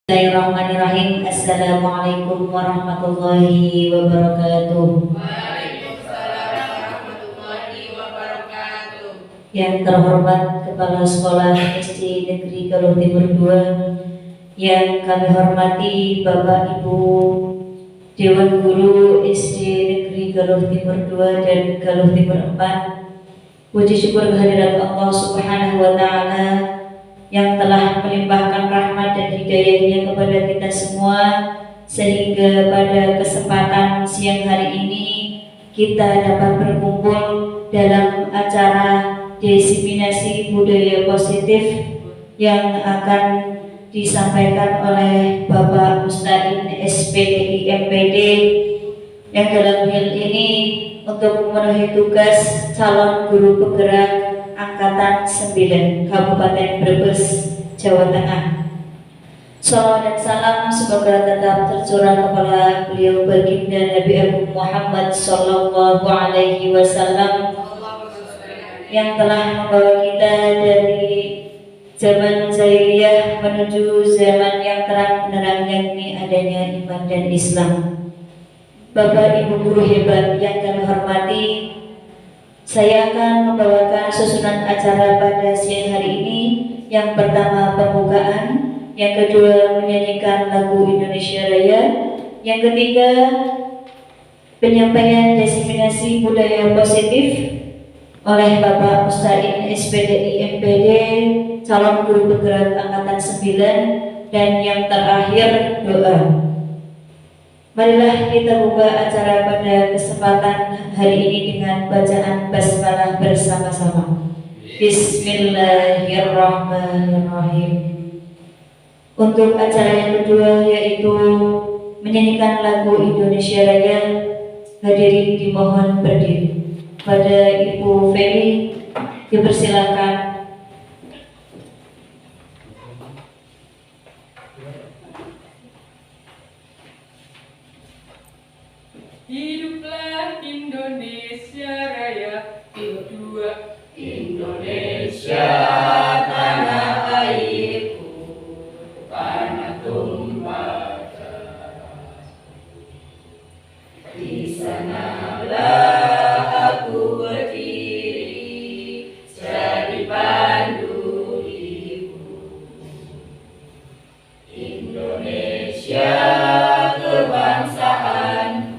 Bismillahirrahmanirrahim. Assalamualaikum warahmatullahi wabarakatuh. Waalaikumsalam warahmatullahi wabarakatuh. Yang terhormat Kepala Sekolah SD Negeri Galuh Timur II, yang kami hormati Bapak Ibu Dewan Guru SD Negeri Galuh Timur II dan Galuh Timur IV. Puji syukur kehadirat Allah Subhanahu wa Ta'ala yang telah melimpahkan rahmat dan hidayahnya kepada kita semua, sehingga pada kesempatan siang hari ini kita dapat berkumpul dalam acara diseminasi budaya positif yang akan disampaikan oleh Bapak Mustain SPDI MPD, yang dalam hal ini untuk memenuhi tugas calon guru penggerak Angkatan 9 Kabupaten Brebes, Jawa Tengah. Salawat dan salam semoga tetap tercurah kepada beliau baginda Nabi Agung Muhammad Sallallahu Alaihi Wasallam yang telah membawa kita dari zaman jahiliyah menuju zaman yang terang benderang, yakni adanya iman dan Islam. Bapak Ibu guru hebat yang kami hormati, saya akan membawakan susunan acara pada siang hari ini. Yang pertama pembukaan, yang kedua menyanyikan lagu Indonesia Raya, yang ketiga penyampaian diseminasi budaya positif oleh Bapak Mustain SPDI MPD, calon guru penggerak Angkatan 9, dan yang terakhir doa. Marilah kita buka acara pada kesempatan hari ini dengan bacaan basmalah bersama-sama. Bismillahirrahmanirrahim. Untuk acara yang kedua, yaitu menyanyikan lagu Indonesia Raya, hadirin dimohon berdiri. Pada Ibu Feli dipersilakan. Hiduplah Indonesia Raya, kedua Indonesia tanah airku, tanah tumpah darahku. Di sanalah aku berdiri, jadi pandu hidup. Indonesia kebangsaan,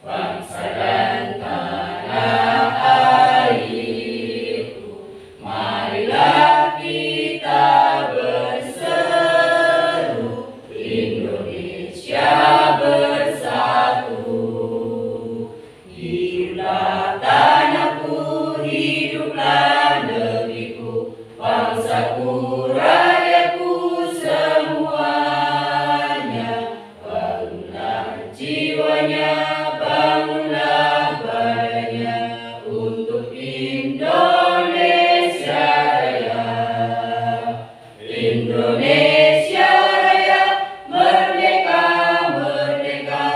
bangsa dan tanah airku, marilah kita berseru, Indonesia bersatu. Hiduplah tanahku, hiduplah negeriku, bangsaku, rakyatku semuanya. Bangunlah jiwanya, bangunlah badannya untuk Indonesia Raya. Indonesia Raya, merdeka, merdeka,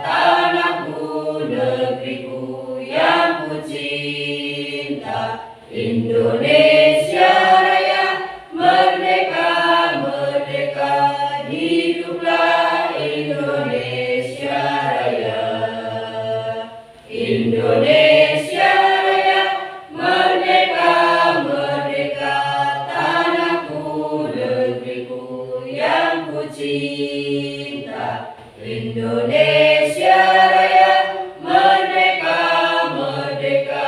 tanahku, negeriku yang ku cinta. Indonesia Raya, merdeka, merdeka, hiduplah Indonesia Raya. Indonesia Raya, merdeka, merdeka, tanahku, negeriku yang ku cinta. Indonesia Raya, merdeka, merdeka,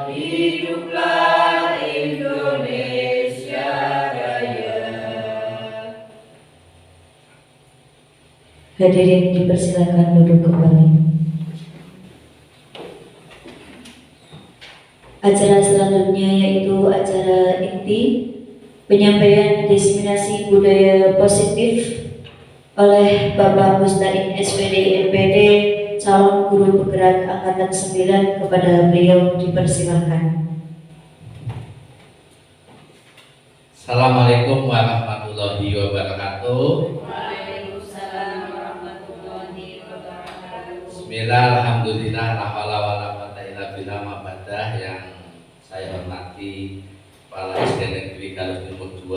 hiduplah Indonesia Raya. Hadirin dipersilakan duduk kembali. Acara selanjutnya yaitu acara inti penyampaian diseminasi budaya positif oleh Bapak Mustain SPD MPD, calon guru penggerak Angkatan 9. Kepada beliau dipersilakan. Assalamualaikum warahmatullahi wabarakatuh. Waalaikumsalam warahmatullahi wabarakatuh. Bismillah, alhamdulillah, la haula wala quwata illa billah. Yang saya hormati Kepala SD Negeri Galuh Timur II,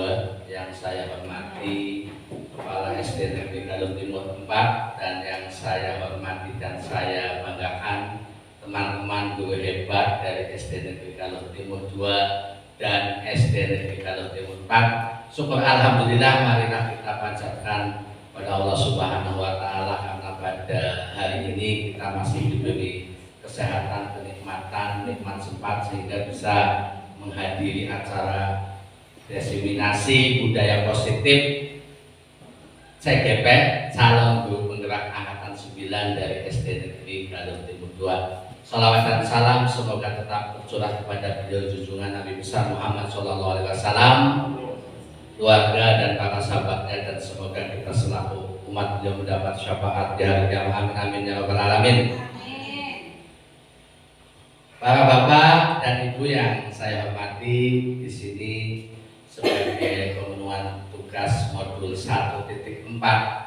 yang saya hormati Kepala SD Negeri Galuh Timur 4, dan yang saya hormati dan saya banggakan teman-teman guru hebat dari SD Negeri Galuh Timur 2 dan SD Negeri Galuh Timur 4. Syukur alhamdulillah, marilah kita panjatkan pada Allah Subhanahu wa taala karena pada hari ini kita masih diberi kesehatan, kenikmatan, nikmat sempat sehingga bisa menghadiri acara diseminasi budaya positif CGP calon guru penggerak angkatan 9 dari SD Negeri Galuh Timur 2. Salawat dan salam semoga tetap tercurah kepada beliau junjungan Nabi besar Muhammad SAW, keluarga dan para sahabatnya, dan semoga kita selaku umat beliau mendapat syafaat di hari kiamat. Amin amin ya rabbal alamin. Para bapak dan ibu yang saya hormati, di sini sebagai pemenuhan tugas modul 1.4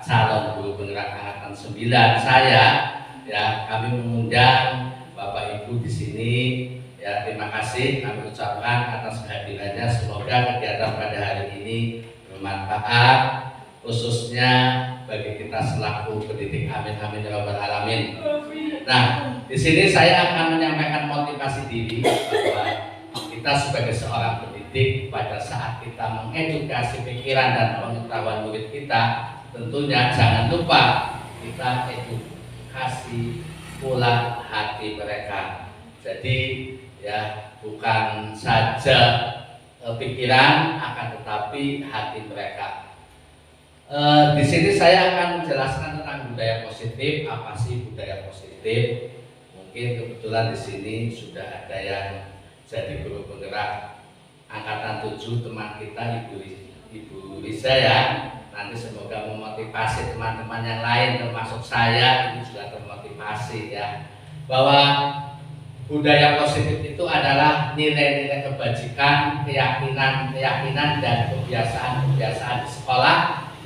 calon guru penggerak angkatan 9 saya, ya, kami mengundang Bapak Ibu di sini, ya, terima kasih kami ucapkan atas kehadirannya. Semoga kegiatan pada hari ini bermanfaat, khususnya bagi kita selaku pendidik. Amin amin ya rabbal alamin. Nah, di sini saya akan menyampaikan motivasi diri bahwa kita sebagai seorang pendidik, pada saat kita mengedukasi pikiran dan pengetahuan murid kita, tentunya jangan lupa kita edukasi pula hati mereka. Jadi ya, bukan saja pikiran, akan tetapi hati mereka. Di sini saya akan menjelaskan tentang budaya positif. Apa sih budaya positif? Mungkin kebetulan di sini sudah ada yang jadi guru penggerak angkatan 7, teman kita Ibu Riza, ya. Nanti semoga memotivasi teman-teman yang lain termasuk saya ini juga termotivasi, ya, bahwa budaya positif itu adalah nilai-nilai kebajikan, keyakinan dan kebiasaan-kebiasaan di sekolah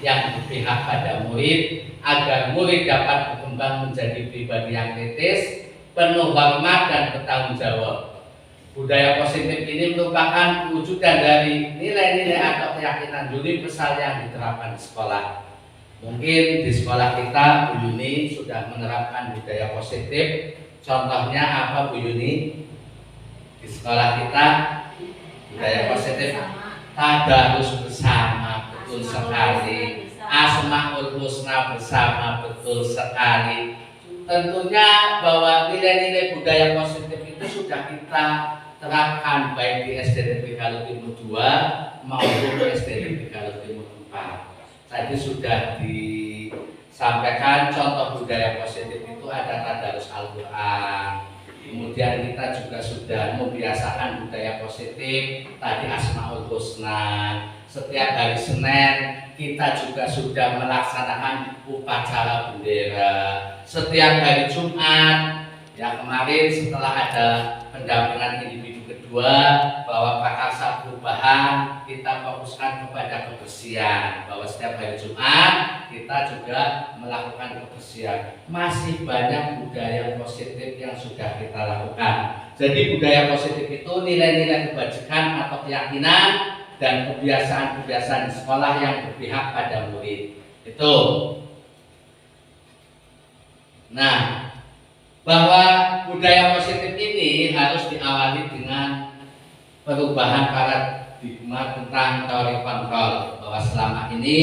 yang berpihak pada murid agar murid dapat berkembang menjadi pribadi yang kritis, penuh hormat dan bertanggung jawab. Budaya positif ini merupakan wujudnya dari nilai-nilai atau keyakinan universal yang diterapkan di sekolah. Mungkin di sekolah kita, Bu Yuni sudah menerapkan budaya positif. Contohnya apa, Bu Yuni? Di sekolah kita budaya positif tadarus bersama, betul sekali. Asmaul husna bersama, betul sekali. Tentunya bahwa nilai-nilai budaya positif itu sudah kita terapkan baik di SD Negeri Galuh Timur 2 maupun SD Negeri Galuh Timur 4. Tadi sudah disampaikan contoh budaya positif itu ada tadarus Al-Quran. Kemudian kita juga sudah membiasakan budaya positif tadi Asmaul Husna. Setiap hari Senin kita juga sudah melaksanakan upacara bendera. Setiap hari Jumat, ya, kemarin setelah ada pendampingan individu kedua bahwa prakarsa perubahan, kita fokuskan kepada kebersihan, bahwa setiap hari Jumat kita juga melakukan kebersihan. Masih banyak budaya positif yang sudah kita lakukan. Jadi budaya positif itu nilai-nilai kebajikan atau keyakinan dan kebiasaan-kebiasaan di sekolah yang berpihak pada murid. Itu. Nah, bahwa budaya positif ini harus diawali dengan perubahan paradigma tentang teori kontrol, bahwa selama ini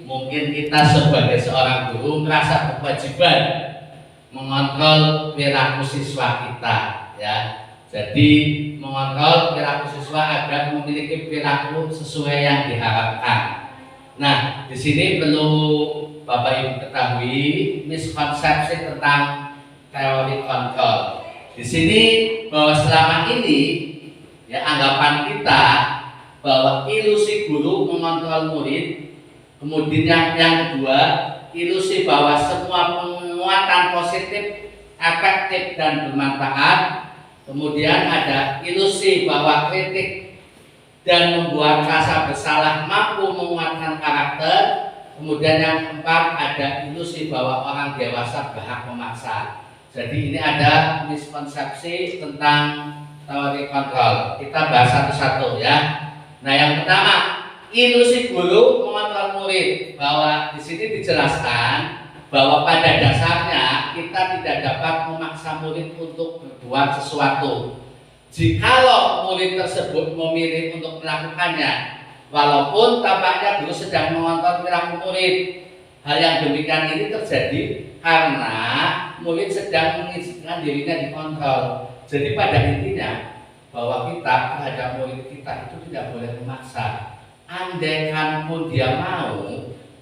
mungkin kita sebagai seorang guru merasa kewajiban mengontrol perilaku siswa kita, ya. Jadi mengontrol perilaku siswa agar memiliki perilaku sesuai yang diharapkan. Nah, di sini perlu Bapak Ibu ketahui miskonsepsi tentang teori kontrol. Di sini bahwa selama ini, ya, anggapan kita bahwa ilusi guru mengontrol murid. Kemudian yang kedua, ilusi bahwa semua penguatan positif, efektif dan bermanfaat. Kemudian ada ilusi bahwa kritik dan membuat rasa bersalah mampu menguatkan karakter. Kemudian yang keempat, ada ilusi bahwa orang dewasa berhak memaksa. Jadi ini ada miskonsepsi tentang teori kontrol. Kita bahas satu-satu, ya. Nah, yang pertama, ilusi guru mengontrol murid, bahwa di sini dijelaskan bahwa pada dasarnya kita tidak dapat memaksa murid untuk berbuat sesuatu. Jikalau murid tersebut memilih untuk melakukannya, walaupun tampaknya guru sedang mengontrol perilaku murid, hal yang demikian ini terjadi karena murid sedang mengizinkan dirinya dikontrol. Jadi pada intinya bahwa kita terhadap murid kita itu tidak boleh memaksa. Andaikan pun dia mau,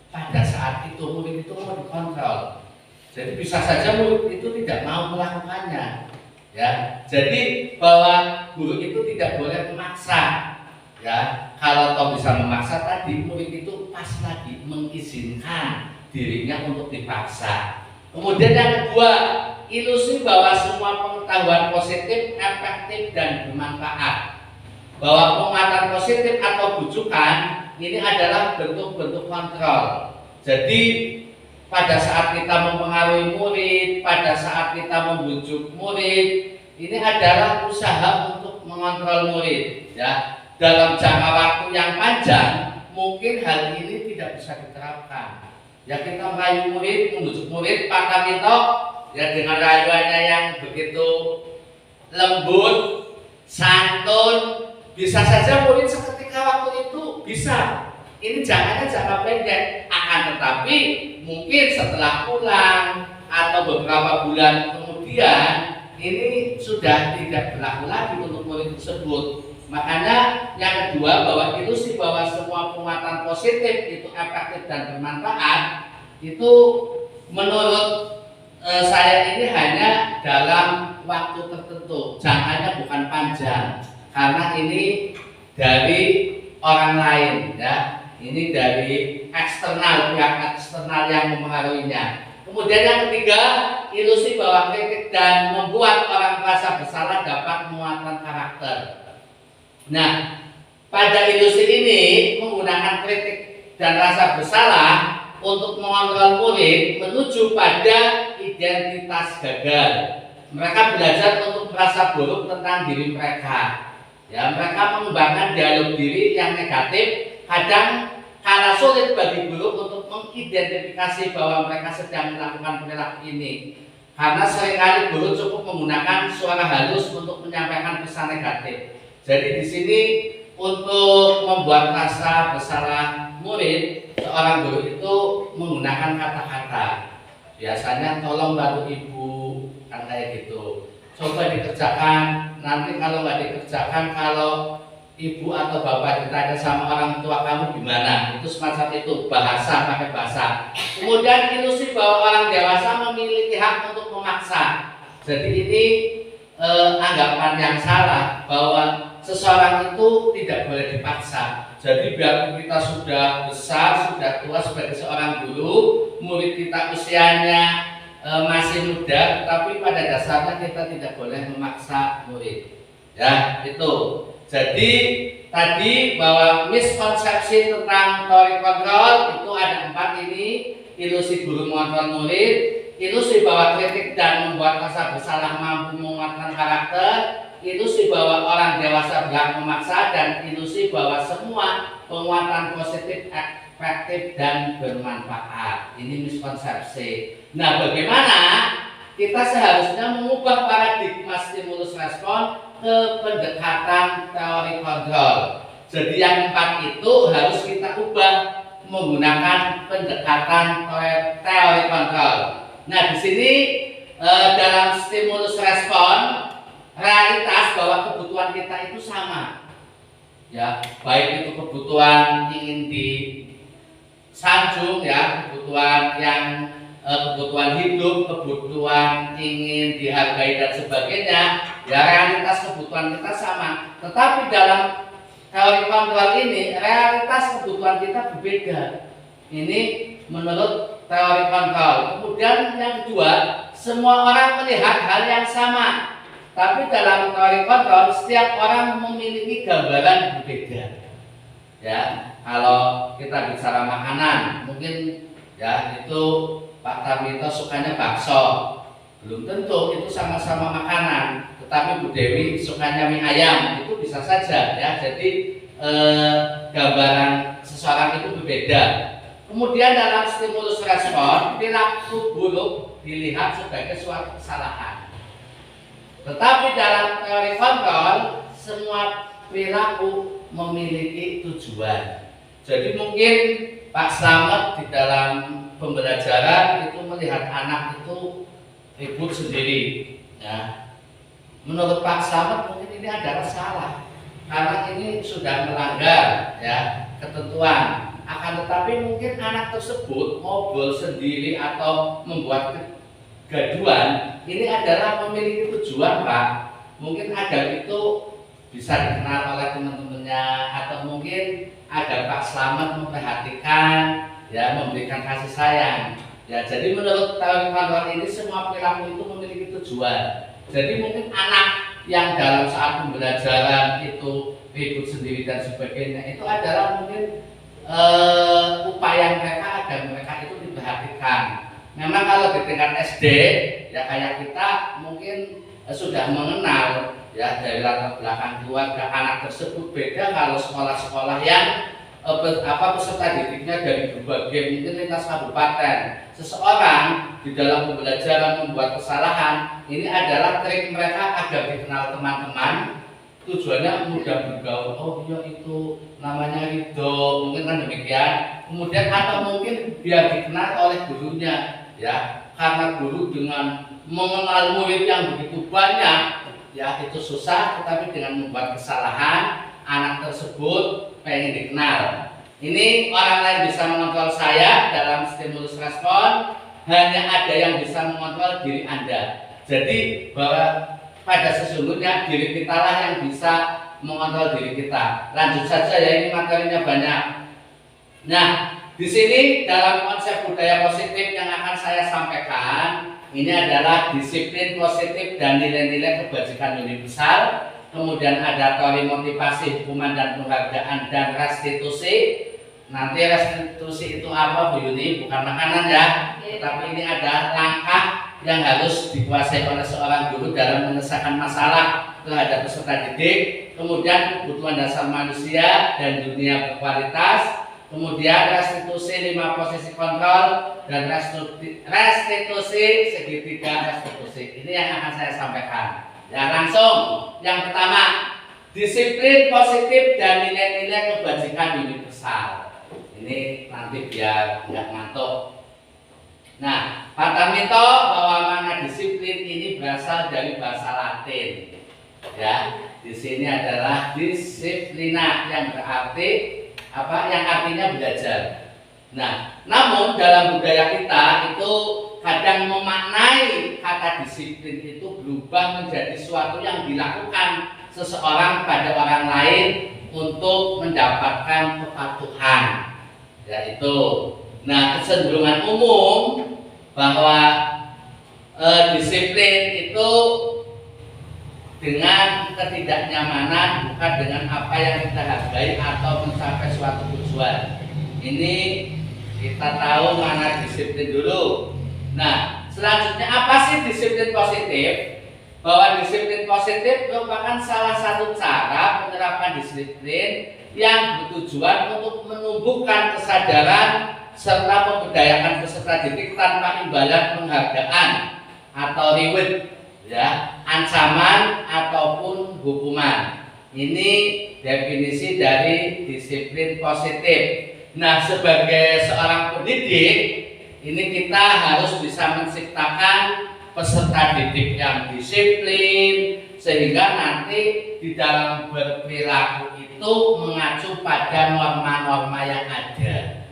pada saat itu murid itu mau dikontrol. Jadi bisa saja murid itu tidak mau melakukannya. Ya, jadi bahwa guru itu tidak boleh memaksa. Ya, kalau toh bisa memaksa tadi, murid itu pas lagi mengizinkan dirinya untuk dipaksa. Kemudian yang kedua, ilusi bahwa semua pengetahuan positif, efektif dan bermanfaat. Bahwa penguatan positif atau bujukan ini adalah bentuk-bentuk kontrol. Jadi pada saat kita mempengaruhi murid, pada saat kita membujuk murid, ini adalah usaha untuk mengontrol murid. Ya, dalam jangka waktu yang panjang, mungkin hal ini tidak bisa diterapkan. Ya, kita merayu murid, membujuk murid, Pak Kamito, ya dengan rayuannya yang begitu lembut, santun, bisa saja murid seketika waktu itu bisa. Ini jangka pendek, akan tetapi mungkin setelah pulang atau beberapa bulan kemudian ini sudah tidak berlaku lagi untuk murid tersebut. Makanya yang kedua, bahwa ilusi bahwa semua penguatan positif itu efektif dan bermanfaat itu menurut saya ini hanya dalam waktu tertentu, jangkanya bukan panjang, karena ini dari orang lain, ya. Ini dari eksternal, pihak eksternal yang mempengaruhinya. Kemudian yang ketiga, ilusi bahwa kritik dan membuat orang merasa bersalah dapat menguatkan karakter. Nah, pada ilusi ini menggunakan kritik dan rasa bersalah untuk mengontrol murid menuju pada identitas gagal. Mereka belajar untuk merasa buruk tentang diri mereka. Ya, mereka mengembangkan dialog diri yang negatif. Kadang kala sulit bagi guru untuk mengidentifikasi bahwa mereka sedang melakukan perilaku ini, karena seringkali guru cukup menggunakan suara halus untuk menyampaikan pesan negatif. Jadi di sini untuk membuat rasa bersalah murid, seorang guru itu menggunakan kata-kata. Biasanya tolong bantu ibu, kan kayak gitu. Coba dikerjakan, nanti kalau nggak dikerjakan, kalau ibu atau bapak ditanya sama orang tua kamu gimana, itu semacam itu, bahasa, pakai bahasa. Kemudian ilusi bahwa orang dewasa memiliki hak untuk memaksa. Jadi ini anggapan yang salah bahwa seseorang itu tidak boleh dipaksa. Jadi biarpun kita sudah besar, sudah tua sebagai seorang guru, murid kita usianya masih muda, tapi pada dasarnya kita tidak boleh memaksa murid. Ya, itu. Jadi tadi bahwa miskonsepsi tentang teori kontrol itu ada 4 ini: ilusi guru mengontrol murid, ilusi bahwa kritik dan membuat rasa bersalah mampu menguatkan karakter, ilusi bahwa orang dewasa berhak memaksa, dan ilusi bahwa semua penguatan positif efektif dan bermanfaat. Ini miskonsepsi. Nah, bagaimana kita seharusnya mengubah paradigma stimulus respon ke pendekatan teori kontrol? Jadi yang 4 itu harus kita ubah menggunakan pendekatan teori kontrol. Nah, di sini dalam stimulus respon, realitas bahwa kebutuhan kita itu sama. Ya, baik itu kebutuhan ingin disanjung, ya, kebutuhan yang kebutuhan hidup, kebutuhan ingin dihargai dan sebagainya, ya, realitas kebutuhan kita sama. Tetapi dalam teori kontrol ini realitas kebutuhan kita berbeda. Ini menurut teori kontrol. Kemudian yang kedua, semua orang melihat hal yang sama. Tapi dalam teori kontrol setiap orang memiliki gambaran berbeda. Ya, kalau kita bicara makanan, mungkin ya itu Pak Tarmito sukanya bakso, belum tentu itu sama-sama makanan. Tetapi Bu Dewi sukanya mie ayam, itu bisa saja, ya. Jadi gambaran seseorang itu berbeda. Kemudian dalam stimulus respon, perilaku buruk dilihat sebagai suatu kesalahan. Tetapi dalam teori kontrol, semua perilaku memiliki tujuan. Jadi mungkin Pak Slamet di dalam pembelajaran itu melihat anak itu ribut sendiri. Ya. Menurut Pak Slamet mungkin ini adalah salah, karena ini sudah melanggar ya ketentuan. Akan tetapi mungkin anak tersebut ngobrol sendiri atau membuat kegaduhan, ini adalah memiliki tujuan, Pak. Mungkin agar itu bisa dikenal oleh teman-temannya, atau mungkin agar Pak Slamet memperhatikan, ya, memberikan kasih sayang. Ya, jadi menurut teori kontrol ini semua perilaku itu memiliki tujuan. Jadi mungkin anak yang dalam saat pembelajaran itu ribut sendiri dan sebagainya, itu adalah mungkin upaya mereka agar mereka itu diperhatikan. Memang kalau di tingkat SD, ya kayak kita mungkin sudah mengenal ya dari latar belakang keluarga anak tersebut. Beda kalau sekolah-sekolah yang peserta didiknya dari berbagai mungkin lintas kabupaten. Seseorang di dalam pembelajaran membuat kesalahan, ini adalah trik mereka agar dikenal teman-teman. Tujuannya mudah bergaul. Oh iya, itu namanya Ridho, mungkin kan demikian. Kemudian atau mungkin biar dikenal oleh gurunya, ya, karena guru dengan mengenal murid yang begitu banyak, ya itu susah. Tetapi dengan membuat kesalahan, anak tersebut pengen dikenal. Ini orang lain bisa mengontrol saya dalam stimulus respon, hanya ada yang bisa mengontrol diri Anda. Jadi bahwa pada sesungguhnya diri kita lah yang bisa mengontrol diri kita. Lanjut saja ya, ini materinya banyak. Nah, di sini dalam konsep budaya positif yang akan saya sampaikan, ini adalah disiplin positif dan nilai-nilai kebajikan universal. Kemudian ada teori motivasi, hukuman dan penghargaan, dan restitusi. Nanti restitusi itu apa, Bu Yuni? Bukan makanan ya, tapi ini ada langkah yang harus dikuasai oleh seorang guru dalam menyelesaikan masalah terhadap peserta didik. Kemudian kebutuhan dasar manusia dan dunia berkualitas. Kemudian restitusi 5 posisi kontrol dan restitusi segitiga restitusi. Ini yang akan saya sampaikan. Ya, langsung yang pertama, disiplin positif dan nilai-nilai kebajikan universal. Ini nanti biar nggak ngantuk. Nah, kata mito bahwa makna disiplin ini berasal dari bahasa Latin. Ya, di sini adalah disiplina yang berarti apa? Yang artinya belajar. Nah, namun dalam budaya kita itu kadang memaknai kata disiplin itu berubah menjadi suatu yang dilakukan seseorang pada orang lain untuk mendapatkan kepatuhan. Yaitu, nah, kecenderungan umum bahwa disiplin itu dengan ketidaknyamanan, bukan dengan apa yang kita hargai atau mencapai suatu tujuan. Ini kita tahu mana disiplin dulu. Nah, selanjutnya apa sih disiplin positif? Bahwa disiplin positif merupakan salah satu cara penerapan disiplin yang bertujuan untuk menumbuhkan kesadaran serta memberdayakan peserta didik tanpa imbalan penghargaan atau reward, ya, ancaman ataupun hukuman. Ini definisi dari disiplin positif. Nah, sebagai seorang pendidik, ini kita harus bisa menciptakan peserta didik yang disiplin, sehingga nanti di dalam berperilaku itu mengacu pada norma-norma yang ada.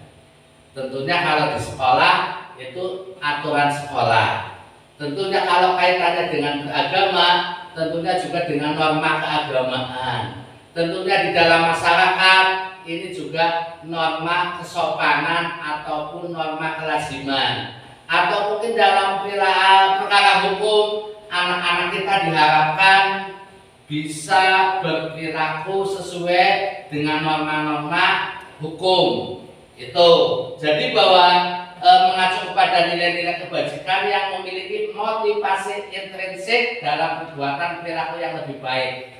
Tentunya kalau di sekolah itu aturan sekolah. Tentunya kalau kaitannya dengan beragama, tentunya juga dengan norma keagamaan. Tentunya di dalam masyarakat ini juga norma kesopanan ataupun norma kelaziman. Atau mungkin dalam perkara hukum, anak-anak kita diharapkan bisa berperilaku sesuai dengan norma-norma hukum. Itu. Jadi bahwa mengacu kepada nilai-nilai kebajikan yang memiliki motivasi intrinsik dalam perbuatan perilaku yang lebih baik.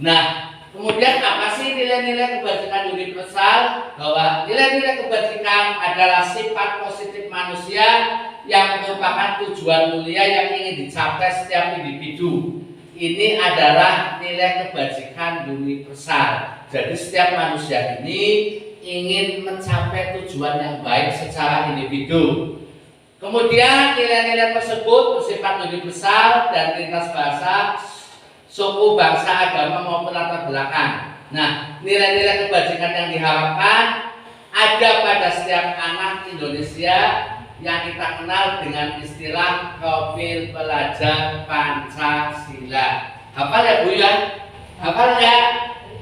Nah, Kemudian apa sih nilai-nilai kebajikan universal? Bahwa nilai-nilai kebajikan adalah sifat positif manusia yang merupakan tujuan mulia yang ingin dicapai setiap individu. Ini adalah nilai kebajikan universal. Jadi setiap manusia ini ingin mencapai tujuan yang baik secara individu. Kemudian nilai-nilai tersebut bersifat universal dan lintas bahasa, suku, bangsa, agama maupun latar belakang. Nah, nilai-nilai kebajikan yang diharapkan ada pada setiap anak Indonesia yang kita kenal dengan istilah profil pelajar Pancasila. Hafal ya Bu ya? Hafal ya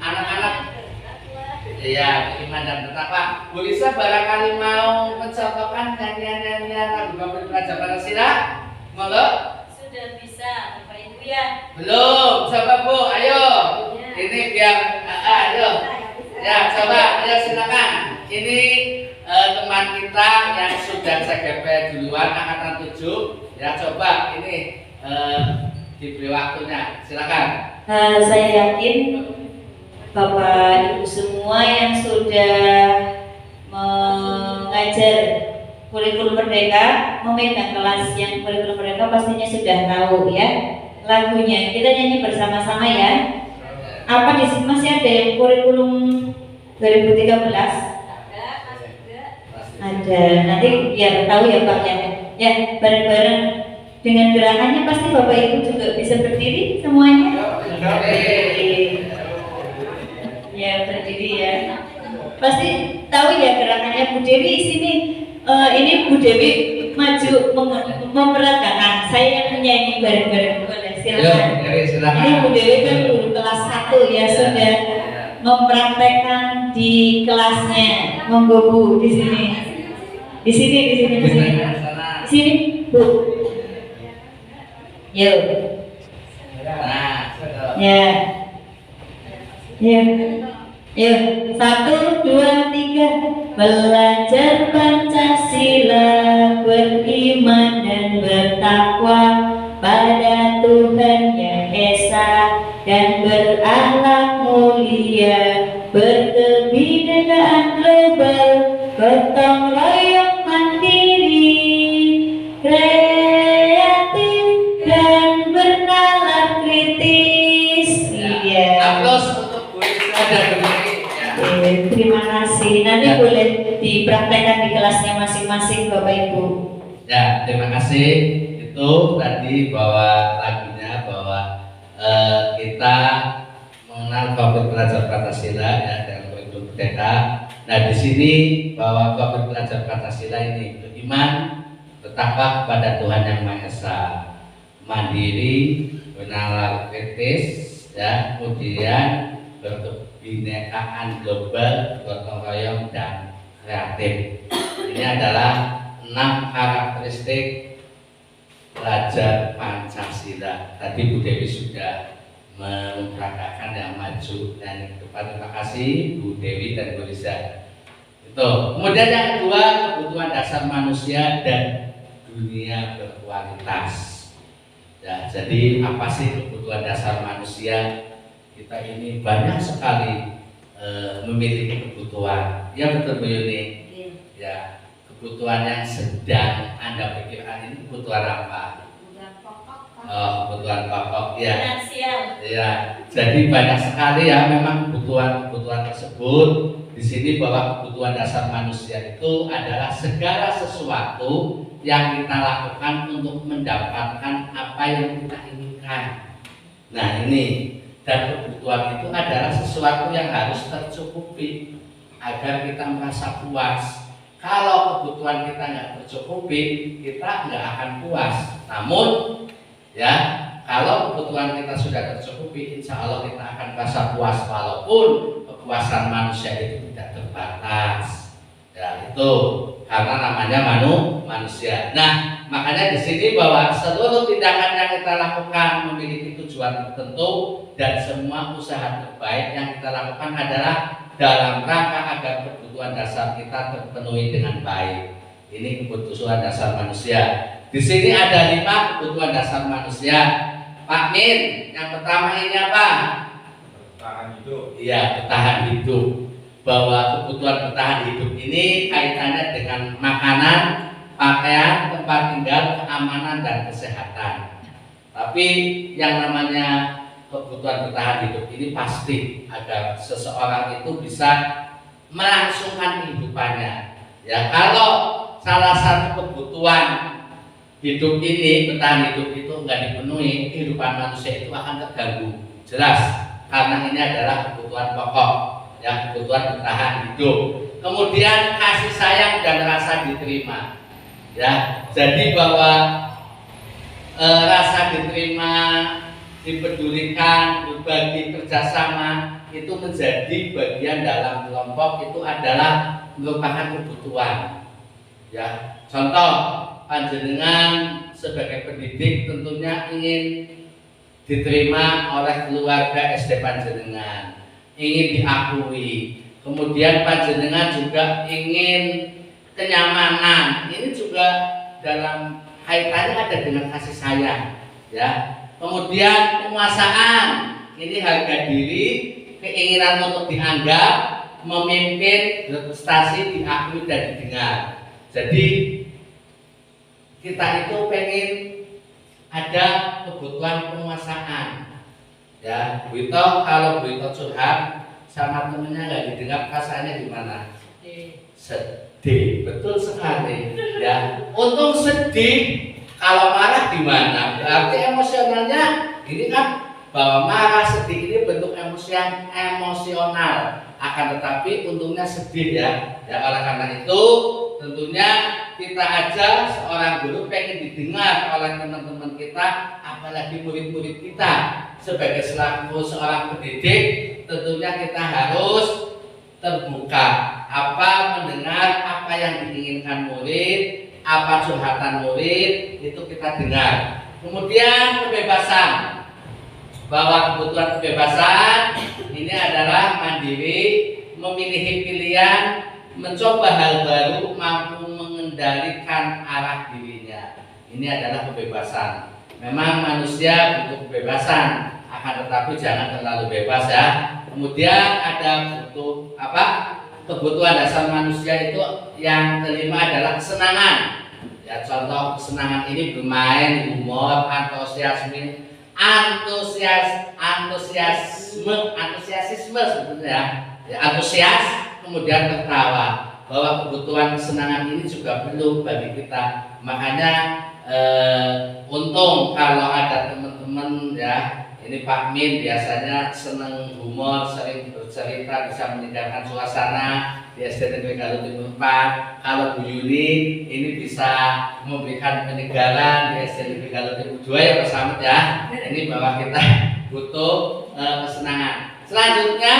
anak-anak? Iya, iman dan betapa. Bu Lisa barangkali mau mencontohkan nyanyian-nyanyian lagu profil pelajar Pancasila? Monggo. Sudah bisa, Bapak Ibu ya. Belum, coba Bu, ayo. Ini biar, ayo. Ya, coba, ayo silakan. Ini teman kita yang sudah CGP duluan, angkatan 7. Ya, coba ini diberi waktunya, silakan. Saya yakin Bapak Ibu semua yang sudah mengajar kurikulum merdeka, memegang kelas yang kurikulum merdeka pastinya sudah tahu ya lagunya. Kita nyanyi bersama-sama ya. Apa di sini masih ada yang kurikulum 2013? Ada. Nanti biar tahu ya Pak ya. Ya, bareng-bareng dengan gerakannya pasti Bapak Ibu juga bisa berdiri semuanya. Ya, berdiri ya. Pasti tahu ya gerakannya Bu Dewi sini. Ini Bu Dewi maju memperagakan. Saya yang menyanyi bareng-bareng. Boleh silakan. Ini Bu Dewi kan guru kelas 1 ya, sudah mempraktekkan di kelasnya. Monggo Bu di sini. Di sini. Di sini Bu. Yuk. Ya. Ya. Yuk, 1, 2, 3. Belajar Pancasila, beriman dan bertakwa pada Tuhan Yang Esa dan berakhlak mulia, berkebinekaan global, gotong royong mandiri, kreatif dan bernalar kritis. Iya. Aplaus untuk Bu Lisa dan Bu Dewi. Terima kasih. Nanti Ya. boleh dipraktekkan di kelasnya masing-masing Bapak Ibu. Ya, terima kasih. Itu tadi bahwa lagunya bahwa kita mengenal profil pelajar Pancasila ya dengan kurikulum merdeka. Nah di sini bahwa profil pelajar Pancasila ini beriman, bertakwa kepada Tuhan Yang Maha Esa, mandiri, bernalar kritis, ya, kemudian berkebinekaan global, gotong royong dan kreatif. Ini adalah 6 karakteristik pelajar Pancasila. Tadi Bu Dewi sudah memperagakan yang maju dan terima kasih Bu Dewi dan Bu Lisa. Itu. Kemudian yang kedua, kebutuhan dasar manusia dan dunia berkualitas. Ya, jadi apa sih kebutuhan dasar manusia? Kita ini banyak sekali memiliki kebutuhan. Ya betul Bu Yuni. Ya, kebutuhan yang sedang Anda pikirkan ini kebutuhan apa? Kebutuhan pokok ya. Ya, jadi banyak sekali ya memang kebutuhan tersebut. Di sini bahwa kebutuhan dasar manusia itu adalah segala sesuatu yang kita lakukan untuk mendapatkan apa yang kita inginkan. Nah ini, dan kebutuhan itu adalah sesuatu yang harus tercukupi agar kita merasa puas. Kalau kebutuhan kita nggak tercukupi, kita nggak akan puas. Namun ya, kalau kebutuhan kita sudah tercukupi, insya Allah kita akan merasa puas walaupun kepuasan manusia itu tidak terbatas. Ya itu karena namanya manusia. Nah makanya di sini bahwa seluruh tindakan yang kita lakukan memiliki tujuan tertentu dan semua usaha terbaik yang kita lakukan adalah dalam rangka agar kebutuhan dasar kita terpenuhi dengan baik. Ini kebutuhan dasar manusia. Di sini ada 5 kebutuhan dasar manusia. Pak Min, yang pertama ini apa? Bertahan hidup. ya bertahan hidup, bahwa kebutuhan bertahan hidup ini kaitannya dengan makanan, pakaian, tempat tinggal, keamanan dan kesehatan. Tapi yang namanya kebutuhan bertahan hidup ini pasti agar seseorang itu bisa melangsungkan kehidupannya. Ya, kalau salah satu kebutuhan hidup ini, bertahan hidup itu enggak dipenuhi, kehidupan manusia itu akan terganggu. Jelas, karena ini adalah kebutuhan pokok, ya, kebutuhan bertahan hidup. Kemudian kasih sayang dan rasa diterima. Ya, jadi bahwa rasa diterima, dipedulikan, berbagi, kerjasama itu menjadi bagian dalam kelompok, itu adalah merupakan kebutuhan. Ya, contoh panjenengan sebagai pendidik tentunya ingin diterima oleh keluarga SD panjenengan, ingin diakui. Kemudian panjenengan juga ingin kenyamanan. Ini juga dalam kaitannya ada dengan kasih sayang, ya. Kemudian penguasaan, ini harga diri, keinginan untuk dianggap, memimpin, berprestasi, diakui dan didengar. Jadi kita itu pengen ada kebutuhan penguasaan. Ya, Bu Ito, kalau Bu Ito curhat sama temennya nggak didengar, perasaannya gimana? Sedih, betul sekali. Ya, untung sedih. Kalau marah gimana? Berarti emosionalnya ini kan, bahwa marah, sedih ini bentuk emosional. Akan tetapi untungnya sedih, ya. Ya, oleh karena itu tentunya kita aja seorang guru pengen didengar oleh teman-teman kita, apalagi murid-murid kita. Sebagai selaku seorang pendidik, tentunya kita harus terbuka, mendengar apa yang diinginkan murid, apa curhatan murid, itu kita dengar. Kemudian kebebasan, bahwa kebutuhan kebebasan ini adalah mandiri, memilih pilihan, mencoba hal baru, mampu mengendalikan arah dirinya. Ini adalah kebebasan. Memang manusia butuh kebebasan, akan tetapi jangan terlalu bebas, ya. Kemudian ada kebutuhan dasar manusia itu yang kelima adalah kesenangan. Ya, contoh kesenangan ini bermain, humor, antusiasme sebetulnya, ya, antusias, kemudian tertawa. Bahwa kebutuhan kesenangan ini juga perlu bagi kita. Makanya untung kalau ada teman-teman, ya, ini Pak Min biasanya senang humor, sering bercerita, bisa meninggalkan suasana di SD Negeri Galuh Timur 4. Kalau Bu Yuni ini bisa memberikan penyegaran di SD Negeri Galuh Timur 2, ya bersama, ya. Ini bahwa kita butuh kesenangan. Selanjutnya,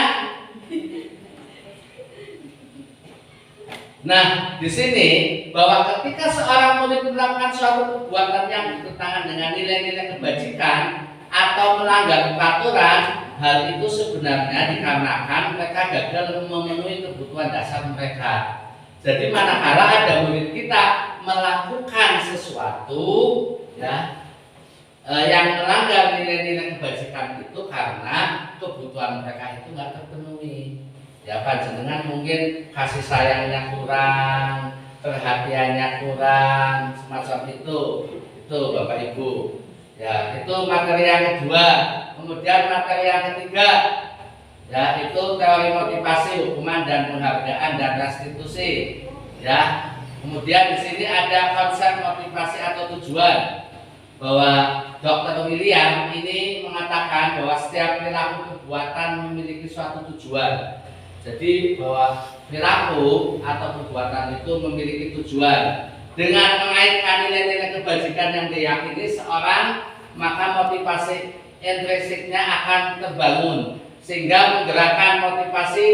nah, di sini bahwa ketika seorang murid melakukan suatu perbuatan yang bertentangan dengan nilai-nilai kebajikan atau melanggar peraturan, hal itu sebenarnya dikarenakan mereka gagal memenuhi kebutuhan dasar mereka. Jadi manakala ada murid kita melakukan sesuatu, ya, yang melanggar nilai-nilai kebajikan itu karena kebutuhan mereka itu nggak terpenuhi. Ya, panjenengan mungkin kasih sayangnya kurang, perhatiannya kurang, semacam itu Bapak Ibu. Ya, itu materi yang kedua. Kemudian materi yang ketiga, ya, itu teori motivasi, hukuman dan penghargaan dan restitusi. Ya, kemudian di sini ada konsep motivasi atau tujuan. Bahwa Dr. William ini mengatakan bahwa setiap perilaku perbuatan memiliki suatu tujuan. Jadi bahwa perilaku atau perbuatan itu memiliki tujuan. Dengan mengaitkan nilai-nilai kebajikan yang diyakini seorang, maka motivasi intrinsiknya akan terbangun sehingga menggerakkan motivasi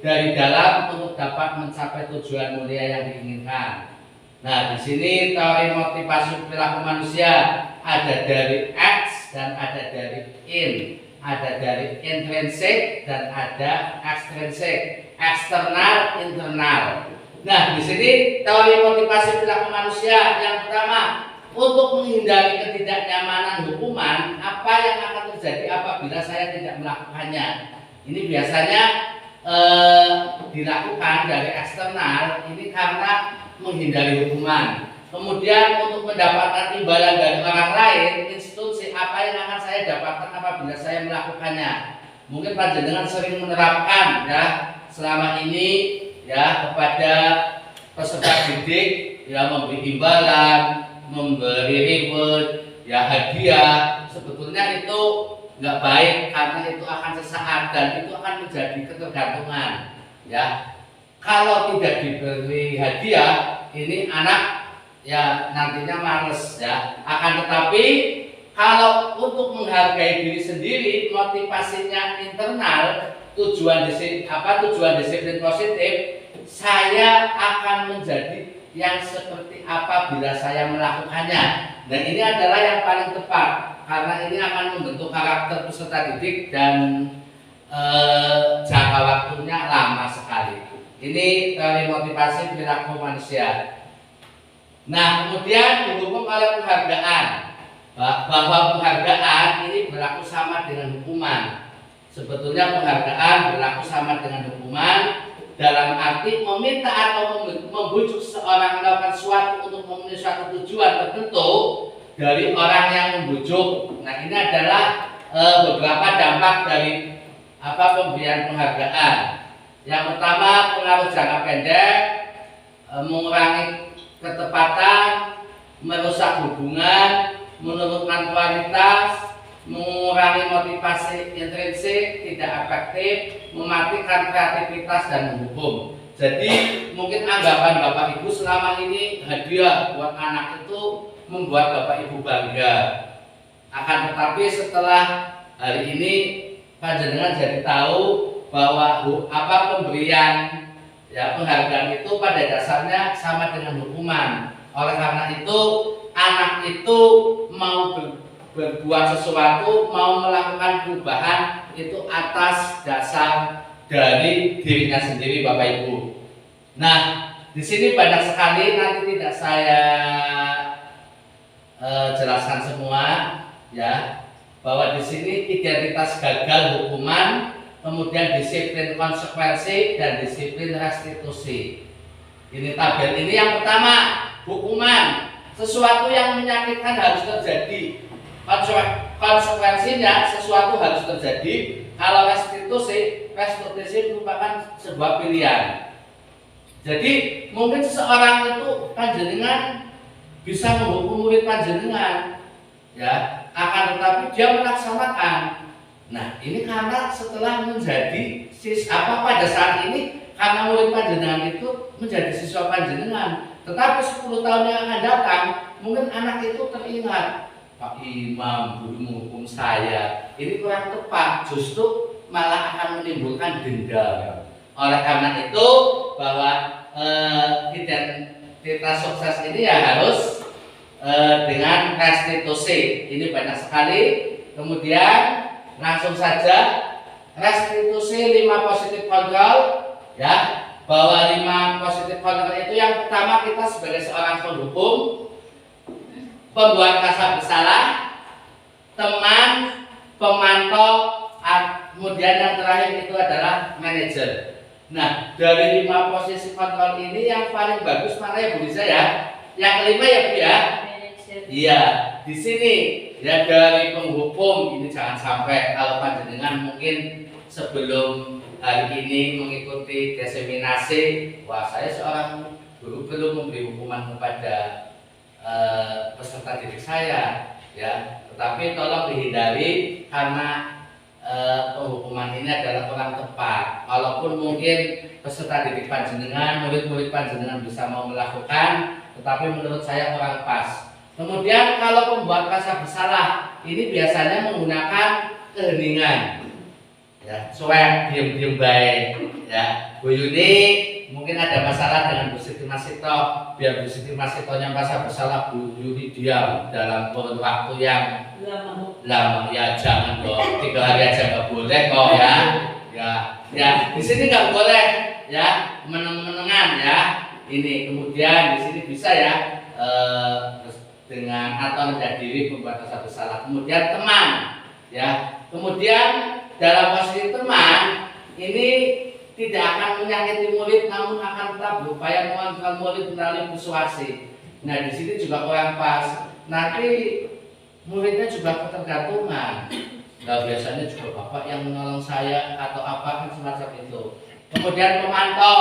dari dalam untuk dapat mencapai tujuan mulia yang diinginkan. Nah, di sini teori motivasi perilaku manusia ada dari X dan ada dari in. Ada dari intrinsik dan ada ekstrinsik, eksternal, internal. Nah, di sini teori motivasi perilaku manusia yang pertama, untuk menghindari ketidaknyamanan hukuman, apa yang akan terjadi apabila saya tidak melakukannya? Ini biasanya dilakukan dari eksternal ini karena menghindari hukuman. Kemudian untuk mendapatkan imbalan dari orang lain, institusi apa yang akan saya dapatkan apabila saya melakukannya. Mungkin panjenengan sering menerapkan ya selama ini ya kepada peserta didik ya memberi imbalan, memberi reward, ya hadiah. Sebetulnya itu nggak baik karena itu akan sesaat dan itu akan menjadi ketergantungan. Ya, kalau tidak diberi hadiah, ini anak ya nantinya males ya. Akan tetapi kalau untuk menghargai diri sendiri, motivasinya internal, tujuan disiplin positif, saya akan menjadi yang seperti apa bila saya melakukannya. Dan ini adalah yang paling tepat karena ini akan membentuk karakter peserta didik dan jangka waktunya lama sekali. Ini dari motivasi perilaku manusia. Nah, kemudian dihukum oleh penghargaan. Bahwa penghargaan ini berlaku sama dengan hukuman. Sebetulnya penghargaan berlaku sama dengan hukuman dalam arti meminta atau membujuk seorang melakukan sesuatu untuk memenuhi suatu tujuan tertentu dari orang yang membujuk. Nah, ini adalah beberapa dampak dari pemberian penghargaan. Yang pertama, pengaruh jangka pendek, mengurangi ketepatan, merusak hubungan, menurunkan kualitas, mengurangi motivasi intrinsik, tidak efektif, mematikan kreativitas dan menghukum. Jadi mungkin anggapan Bapak Ibu selama ini hadiah buat anak itu membuat Bapak Ibu bangga. Akan tetapi setelah hari ini panjenengan jadi tahu bahwa pemberian ya penghargaan itu pada dasarnya sama dengan hukuman. Oleh karena itu anak itu mau berbuat sesuatu, mau melakukan perubahan itu atas dasar dari dirinya sendiri, Bapak Ibu. Nah, di sini banyak sekali, nanti tidak saya jelaskan semua, ya, bahwa di sini identitas gagal hukuman, kemudian disiplin konsekuensi dan disiplin restitusi. Ini tabel ini yang pertama, hukuman. Sesuatu yang menyakitkan harus terjadi. Konsekuensinya sesuatu harus terjadi. Kalau restitusi merupakan sebuah pilihan. Jadi mungkin seseorang itu panjenengan bisa menghukum murid panjenengan, ya, akan tetapi dia melaksanakan. Nah, ini karena setelah menjadi pada saat ini karena murid panjenengan itu menjadi siswa panjenengan. Tetapi 10 tahun yang akan datang, mungkin anak itu teringat, Pak Imam dulu menghukum saya. Ini kurang tepat, justru malah akan menimbulkan dendam. Oleh karena itu, bahwa identitas sukses ini ya harus dengan restitusi. Ini banyak sekali. Kemudian langsung saja restitusi 5 positif kontrol, ya. Bahwa 5 positif kontrol itu yang pertama, kita sebagai seorang penghukum, pembuat rasa bersalah, teman, pemantau, kemudian yang terakhir itu adalah manajer. Nah, dari 5 posisi kontrol ini yang paling bagus mana ya Bu Lisa ya? Yang kelima ya Bu ya? Manajer. Iya, di sini ya dari penghukum ini jangan sampai kalau panjenengan mungkin sebelum hari ini mengikuti diseminasi, wah saya seorang guru belum memberi hukuman kepada peserta didik saya, ya. Tetapi tolong dihindari karena penghukuman ini adalah kurang tepat. Walaupun mungkin peserta didik panjenengan, murid-murid panjenengan bisa mau melakukan, tetapi menurut saya kurang pas. Kemudian kalau pembuat rasa bersalah ini biasanya menggunakan keheningan. Ya, cuek, diem-diem baik. Ya, Bu Yuni mungkin ada masalah dengan Bu Siti Masito, biar Bu Siti Masitonya merasa bersalah, Bu Yuni diam dalam kurun waktu yang lama. Ya jangan dong, 3 hari aja nggak boleh kok ya. Ya, di sini nggak boleh ya meneng-menengan ya. Ini kemudian di sini bisa ya dengan atau rendah diri membuat rasa bersalah. Kemudian teman, ya. Kemudian dalam posisi teman ini tidak akan menyakiti murid, namun akan tetap berupaya mengontrol murid melalui persuasi. Nah, di sini juga kurang pas. Nanti muridnya juga ketergantungan. Nah, biasanya juga bapak yang menolong saya atau apa kan semacam itu. Kemudian pemantau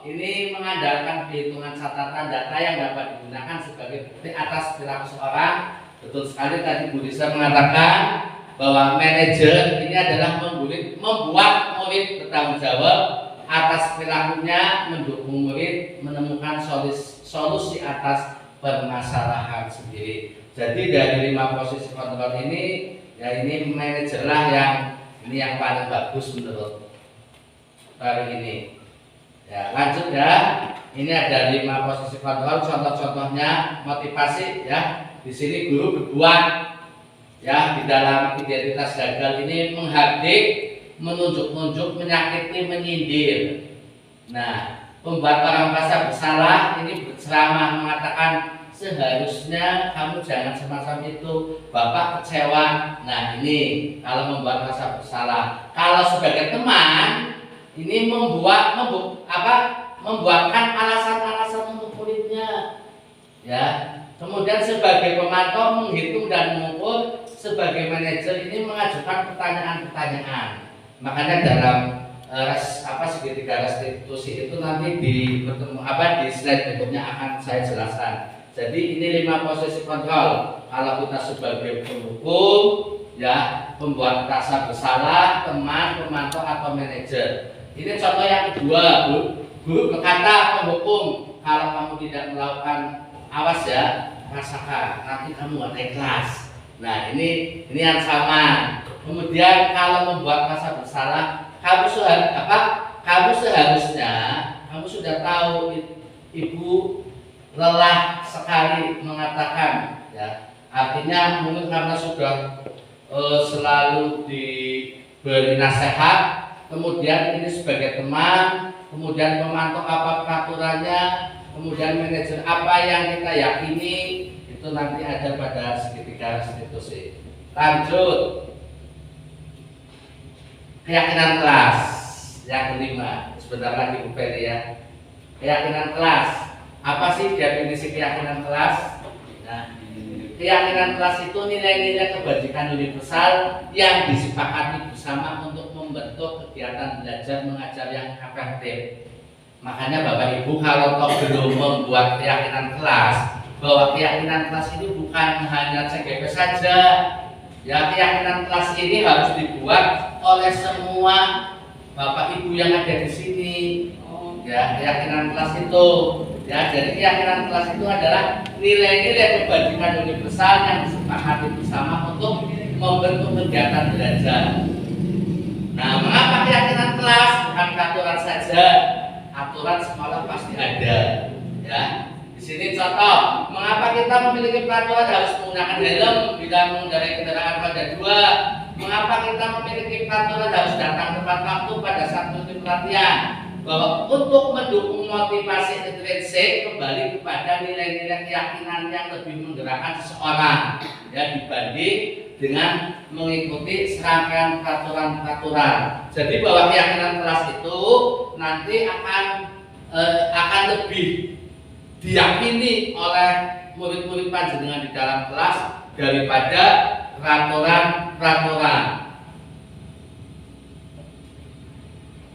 ini mengandalkan perhitungan catatan data yang dapat digunakan sebagai bukti atas perilaku seorang. Betul sekali tadi Bu Risa mengatakan bahwa manajer ini adalah membuat murid bertanggung jawab atas perilakunya, mendukung murid menemukan solusi atas permasalahan sendiri. Jadi dari 5 posisi kontrol ini, ya ini manajer lah yang paling bagus menurut hari ini. Ya, lanjut ya. Ini ada 5 posisi kontrol. Contoh-contohnya motivasi ya. Di sini guru berbuat ya di dalam identitas gagal ini menghardik, menunjuk-nunjuk, menyakiti, menyindir. Nah, pembuat orang merasa bersalah ini berceramah mengatakan seharusnya kamu jangan semacam itu, bapak kecewa. Nah, ini kalau membuat rasa bersalah. Kalau sebagai teman ini membuatkan alasan-alasan untuk muridnya ya. Kemudian sebagai pemantau menghitung dan mengukur, sebagai manajer ini mengajukan pertanyaan-pertanyaan. Makanya dalam segitiga restitusi itu nanti di slide berikutnya akan saya jelaskan. Jadi ini 5 posisi kontrol. Kalau kita sebagai penghukum ya, pembuat rasa bersalah, teman, pemantau atau manajer. Ini contoh yang kedua, Bu. Guru berkata penghukum, kalau kamu tidak melakukan, awas ya, rasakan nanti kamu nggak naik kelas. Nah, ini yang sama. Kemudian kalau membuat rasa bersalah, kamu seharusnya kamu sudah tahu ibu lelah sekali mengatakan ya. Artinya mungkin karena sudah selalu diberi nasihat, kemudian ini sebagai teman, kemudian memantau apa peraturannya, kemudian manajer apa yang kita yakini, itu nanti ada pada segitiga restitusi. Lanjut, keyakinan kelas yang kelima. Sebentar lagi Bu Feli ya. Keyakinan kelas. Apa sih definisi keyakinan kelas? Nah, keyakinan kelas itu nilai-nilai kebajikan universal yang disepakati bersama untuk membentuk kegiatan belajar mengajar yang efektif. Makanya Bapak Ibu kalau toh belum membuat keyakinan kelas, bahwa keyakinan kelas ini bukan hanya CGP saja. Ya, keyakinan kelas ini harus dibuat oleh semua Bapak Ibu yang ada di sini. Ya, keyakinan kelas itu. Ya, jadi keyakinan kelas itu adalah nilai-nilai kebajikan universal yang disepakati bersama untuk membentuk kegiatan belajar. Nah, mengapa keyakinan kelas? Bukan aturan saja. Aturan sekolah pasti ada. Ya. Di sini contoh, mengapa kita memiliki peraturan harus menggunakan helm bila mengendarai kendaraan roda 2? Mengapa kita memiliki peraturan harus datang tepat waktu pada saat mengikuti pelatihan? Bahwa untuk mendukung motivasi intrinsik kembali kepada nilai-nilai keyakinan yang lebih menggerakkan seseorang ya dibanding dengan mengikuti serangkaian peraturan-peraturan. Jadi bahwa keyakinan kelas itu nanti akan lebih diyakini oleh murid-murid panjenengan di dalam kelas daripada peraturan-peraturan.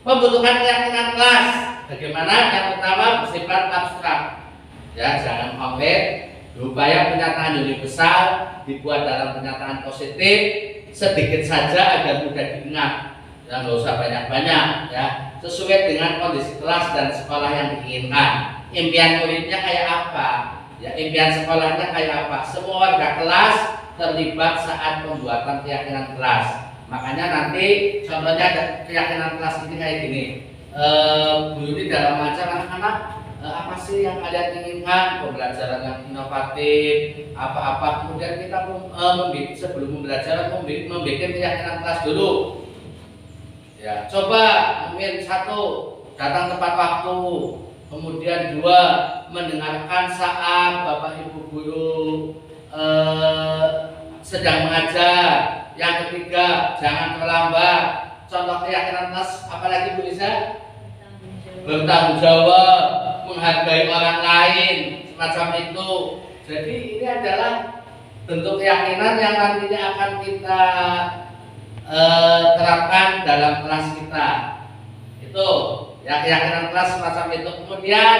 Pembentukan keyakinan kelas, bagaimana? Yang pertama bersifat abstrak, ya jangan konkret. Berupaya pernyataan universal dibuat dalam pernyataan positif, sedikit saja agar mudah diingat, ya nggak usah banyak-banyak, ya sesuai dengan kondisi kelas dan sekolah yang diinginkan. Impian muridnya kayak apa? Ya impian sekolahnya kayak apa? Semua warga kelas terlibat saat pembuatan keyakinan kelas. Makanya nanti contohnya keyakinan kelas ini kayak gini. Bu Yuni dalam mengajar anak-anak apa sih yang kalian inginkan? Pembelajaran yang inovatif, apa-apa. Kemudian kita sebelum pembelajaran membuat keyakinan kelas dulu. Ya, coba mungkin 1, datang tepat waktu. Kemudian 2, mendengarkan saat Bapak Ibu guru sedang mengajar. Yang ketiga, jangan terlambat. contoh keyakinan kelas apalagi Bu Lisa? Bertanggung jawab. Bertanggung jawab, menghargai orang lain, semacam itu. Jadi ini adalah bentuk keyakinan yang nantinya akan kita terapkan dalam kelas kita. Itu ya, keyakinan kelas semacam itu. Kemudian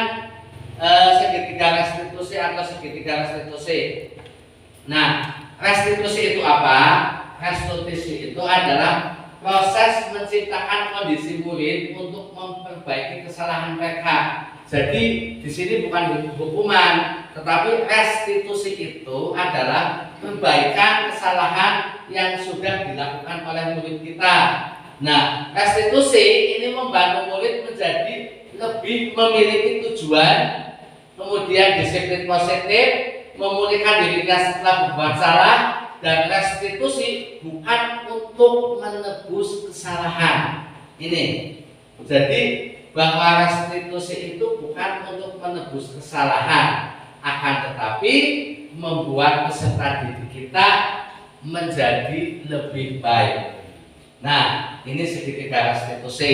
segitiga restitusi atau segitiga restitusi. Nah, restitusi itu apa? Restitusi itu adalah proses menciptakan kondisi murid untuk memperbaiki kesalahan mereka. Jadi di sini bukan hukuman, tetapi restitusi itu adalah perbaikan kesalahan yang sudah dilakukan oleh murid kita. Nah, restitusi ini membantu murid menjadi lebih memiliki tujuan, kemudian disiplin positif, memulihkan dirinya setelah berbuat salah, dan restitusi bukan untuk menebus kesalahan. Ini. Jadi bahwa restitusi itu bukan untuk menebus kesalahan, akan tetapi membuat peserta didik kita menjadi lebih baik. Nah, ini segitiga restitusi.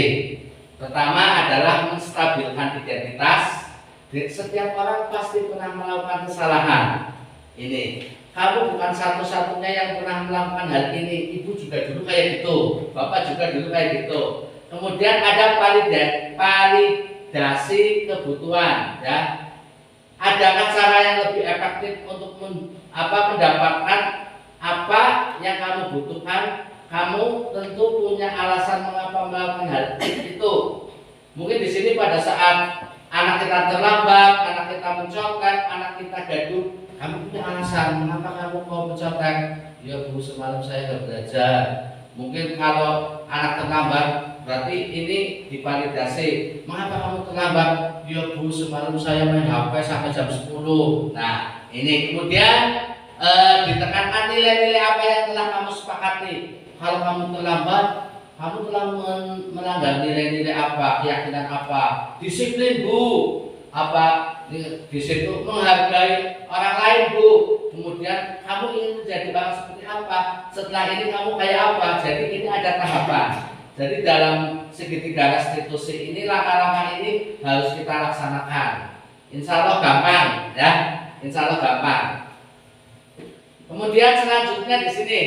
Pertama adalah menstabilkan identitas. Setiap orang pasti pernah melakukan kesalahan. Ini, kamu bukan satu-satunya yang pernah melakukan hal ini. Ibu juga dulu kayak gitu, bapak juga dulu kayak gitu. Kemudian ada validasi kebutuhan, ya. Adakah cara yang lebih efektif untuk mendapatkan apa yang kamu butuhkan? Kamu tentu punya alasan mengapa melakukan hal itu. Mungkin di sini pada saat anak kita terlambat, anak kita mencontek, anak kita gaduh, kamu punya alasan mengapa kamu mau mencontek? Ya Bu, semalam saya nggak belajar. Mungkin kalau anak terlambat, berarti ini divalidasi. Mengapa kamu terlambat? Ya Bu, semalam saya main HP sampai jam 10. Nah, ini kemudian ditekankan nilai-nilai apa yang telah kamu sepakati. Kalau kamu terlambat, kamu telah melanggar nilai-nilai apa, keyakinan apa? Disiplin Bu, apa di situ menghargai orang lain Bu. Kemudian kamu ingin menjadi orang seperti apa? Setelah ini kamu kayak apa? Jadi ini ada tahapan. Jadi dalam segitiga restitusi ini langkah-langkah ini harus kita laksanakan. Insya Allah gampang, ya. Insya Allah gampang. Kemudian selanjutnya di sini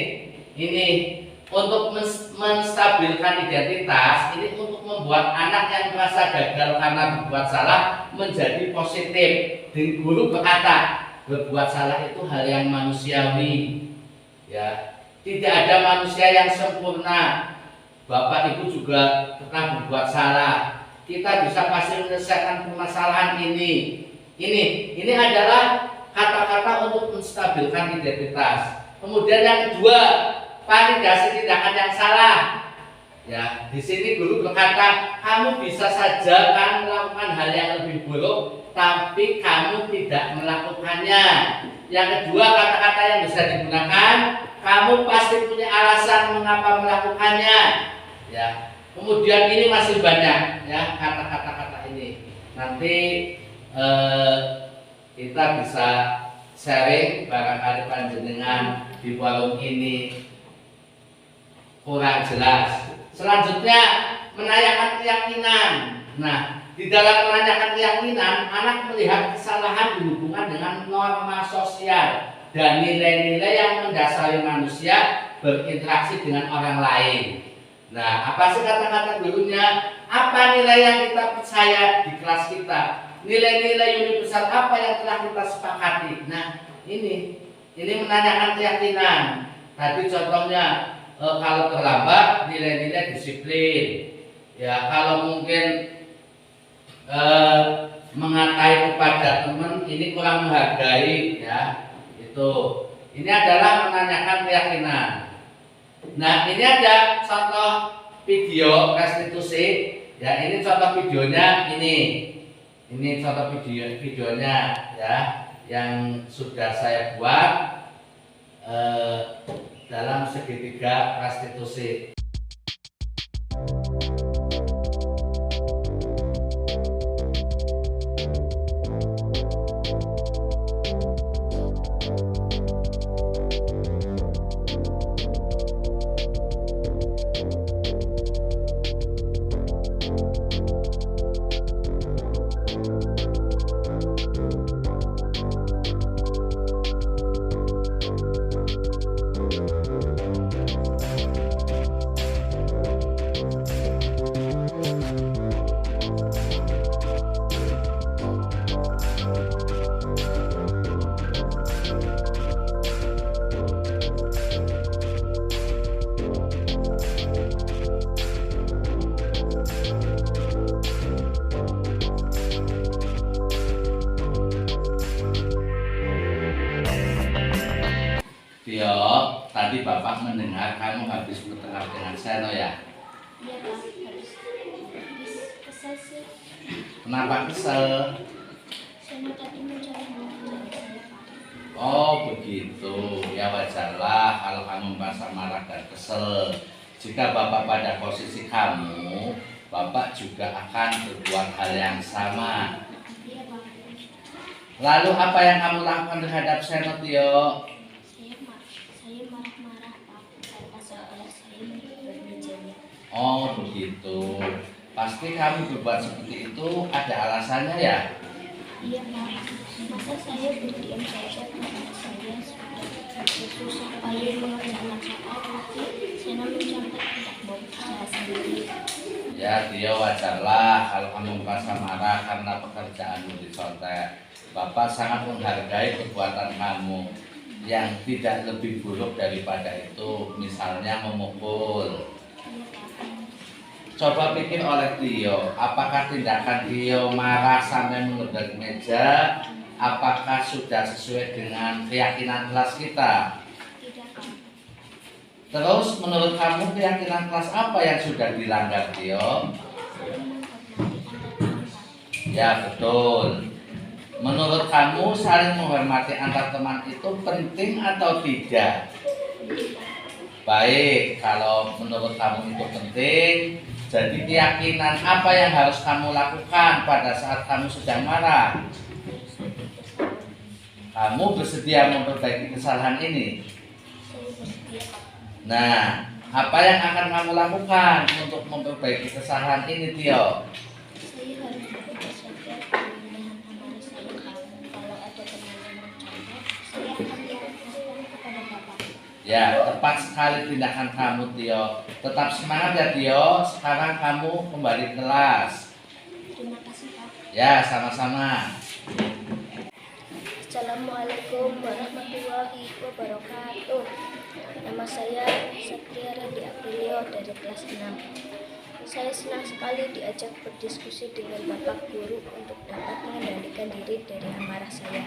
ini untuk menstabilkan identitas, ini untuk membuat anak yang merasa gagal karena berbuat salah menjadi positif. Dan guru berkata, berbuat salah itu hal yang manusiawi, ya. Tidak ada manusia yang sempurna. Bapak Ibu juga pernah berbuat salah. Kita bisa pasti menyelesaikan permasalahan ini. Ini adalah kata-kata untuk menstabilkan identitas. Kemudian yang kedua, validasi tindakan yang salah. Ya, di sini guru berkata, kamu bisa saja kan melakukan hal yang lebih buruk, tapi kamu tidak melakukannya. Yang kedua, kata-kata yang bisa digunakan, kamu pasti punya alasan mengapa melakukannya. Ya, kemudian ini masih banyak, ya, kata-kata ini. Nanti kita bisa sharing barangkali panjenengan di forum ini kurang jelas. Selanjutnya, menanyakan keyakinan. Nah, di dalam menanyakan keyakinan, anak melihat kesalahan dihubungkan dengan norma sosial dan nilai-nilai yang mendasari manusia berinteraksi dengan orang lain. Nah, apa sih kata-kata gurunya? Apa nilai yang kita percaya di kelas kita? Nilai-nilai universal apa yang telah kita sepakati? Nah, ini menanyakan keyakinan. Tadi contohnya, kalau terlambat nilai-nilai disiplin. Ya, kalau mungkin mengatai kepada teman ini kurang menghargai, ya. Itu. Ini adalah menanyakan keyakinan. Nah, ini ada contoh video restitusi. Ya, ini contoh videonya ini. Ini contoh videonya, ya, yang sudah saya buat dalam segitiga restitusi. Tio, tadi Bapak mendengar kamu habis bertengkar dengan Seno ya? Iya Pak, habis kesel sih. Kenapa kesel? Saya tadi mencari mengajar saya Pak. Oh begitu, ya wajarlah kalau kamu merasa marah dan kesel. Jika Bapak pada posisi kamu, Bapak juga akan berbuat hal yang sama. Iya Pak. Lalu apa yang kamu lakukan terhadap Seno, Tio? Saya marah-marah Pak karena seolah saya bermejanya. Oh begitu, pasti kamu berbuat seperti itu ada alasannya ya? Iya Pak. Masa saya berdiam saja karena saya sudah susah payah mengerjakan soal tapi saya mencontek tidak mau usaha sendiri. Ya Tio, wajarlah kalau kamu merasa marah karena pekerjaanmu dicontek. Bapak sangat menghargai perbuatan kamu yang tidak lebih buruk daripada itu, misalnya memukul. Coba pikir oleh Tio, apakah tindakan Tio marah sampai menggedor meja, apakah sudah sesuai dengan keyakinan kelas kita? Tidak Pak. Terus menurut kamu keyakinan kelas apa yang sudah dilanggar, Tio? Saya menghormati antar teman Pak. Ya betul. Menurut kamu saling menghormati antar teman itu penting atau tidak? Baik, kalau menurut kamu itu penting, jadi keyakinan apa yang harus kamu lakukan pada saat kamu sedang marah? Kamu bersedia memperbaiki kesalahan ini? Saya bersedia Pak. Nah, apa yang akan kamu lakukan untuk memperbaiki kesalahan ini, Tio? Saya harus bekerja saja dengan menahan amarah saya Pak. Kalau ada teman yang mencontek, saya akan laporkan kepada Bapak. Ya, tepat sekali tindakan kamu, Tio. Tetap semangat ya, Tio. Sekarang kamu kembali ke kelas. Terima kasih Pak. Ya, sama-sama. Assalamualaikum warahmatullahi wabarakatuh. Nama saya Satria Randi Aprilio dari kelas 6. Saya senang sekali diajak berdiskusi dengan Bapak Guru untuk dapat mengendalikan diri dari amarah saya.